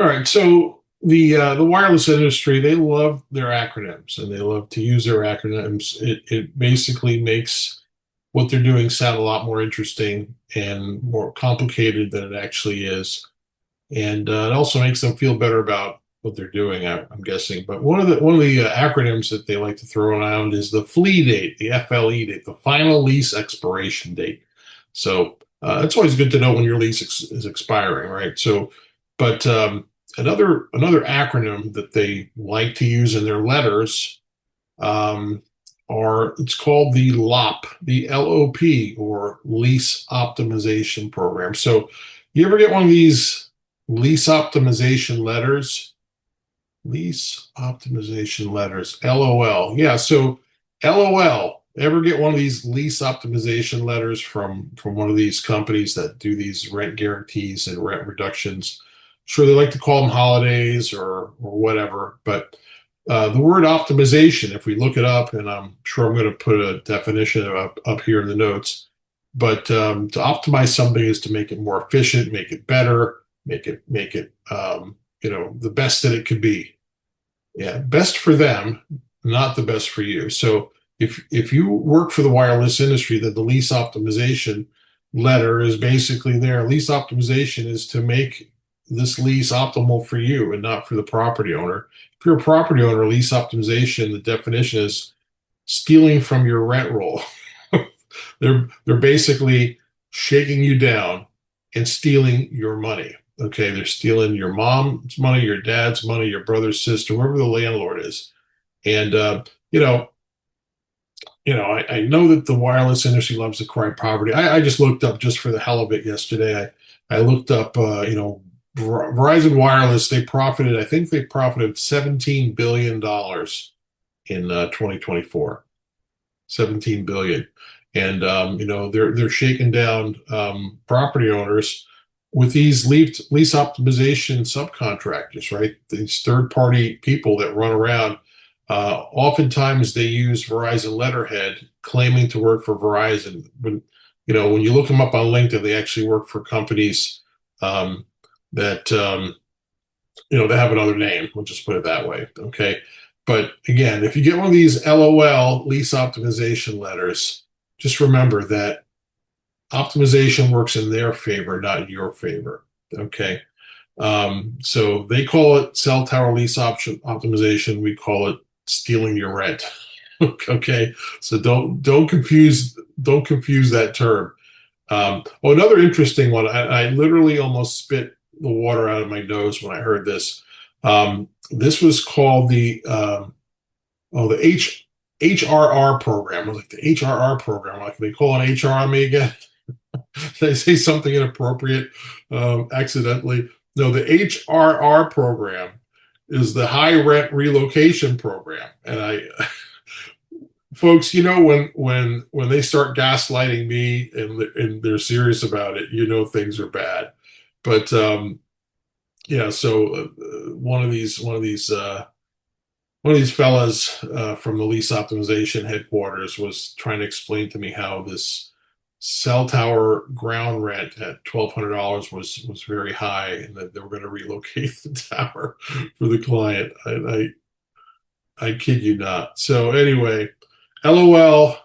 right. So the wireless industry, they love their acronyms and they love to use their acronyms. It basically makes what they're doing sound a lot more interesting and more complicated than it actually is. And it also makes them feel better about what they're doing, I'm guessing. But one of the acronyms that they like to throw around is the FLE date, the FLE date, the final lease expiration date. So it's always good to know when your lease is expiring, right? So, but another acronym that they like to use in their letters um, are it's called the LOP, the LOP, or Lease Optimization Program. So, you ever get one of these lease optimization letters? Lease optimization letters, LOL. Yeah, so LOL. Ever get one of these lease optimization letters from one of these companies that do these rent guarantees and rent reductions? Sure, they like to call them holidays or whatever, but the word optimization, if we look it up, and I'm sure I'm going to put a definition up here in the notes, but to optimize something is to make it more efficient, make it better, make it the best that it could be. Yeah, best for them, not the best for you. So if you work for the wireless industry, then the lease optimization letter is basically there. Lease optimization is to make this lease optimal for you and not for the property owner. If you're a property owner, lease optimization, the definition is stealing from your rent roll. They're basically shaking you down and stealing your money. Okay, they're stealing your mom's money, your dad's money, your brother's sister, whoever the landlord is. And you know, I know that the wireless industry loves to cry poverty. I just looked up just for the hell of it yesterday. I looked up, Verizon Wireless. They profited. I think they profited $17 billion in 2024. 17 billion. And they're shaking down property owners with these lease optimization subcontractors, right? These third-party people that run around. Oftentimes they use Verizon letterhead, claiming to work for Verizon. When you look them up on LinkedIn, they actually work for companies that have another name. We'll just put it that way, okay? But again, if you get one of these LOL lease optimization letters, just remember that optimization works in their favor, not in your favor. Okay. So they call it cell tower lease option optimization. We call it stealing your rent. Okay. So don't confuse that term. Another interesting one. I literally almost spit the water out of my nose when I heard this. This was called the HRR program. I was like, the HRR program. Like, they call an HR on me again? Did I say something inappropriate accidentally? No, the HRR program is the high rent relocation program. And folks, when they start gaslighting me and they're serious about it, things are bad. But yeah, so one of these fellas from the lease optimization headquarters was trying to explain to me how this cell tower ground rent at $1,200 was very high, and that they were going to relocate the tower for the client. I kid you not. So anyway, LOL,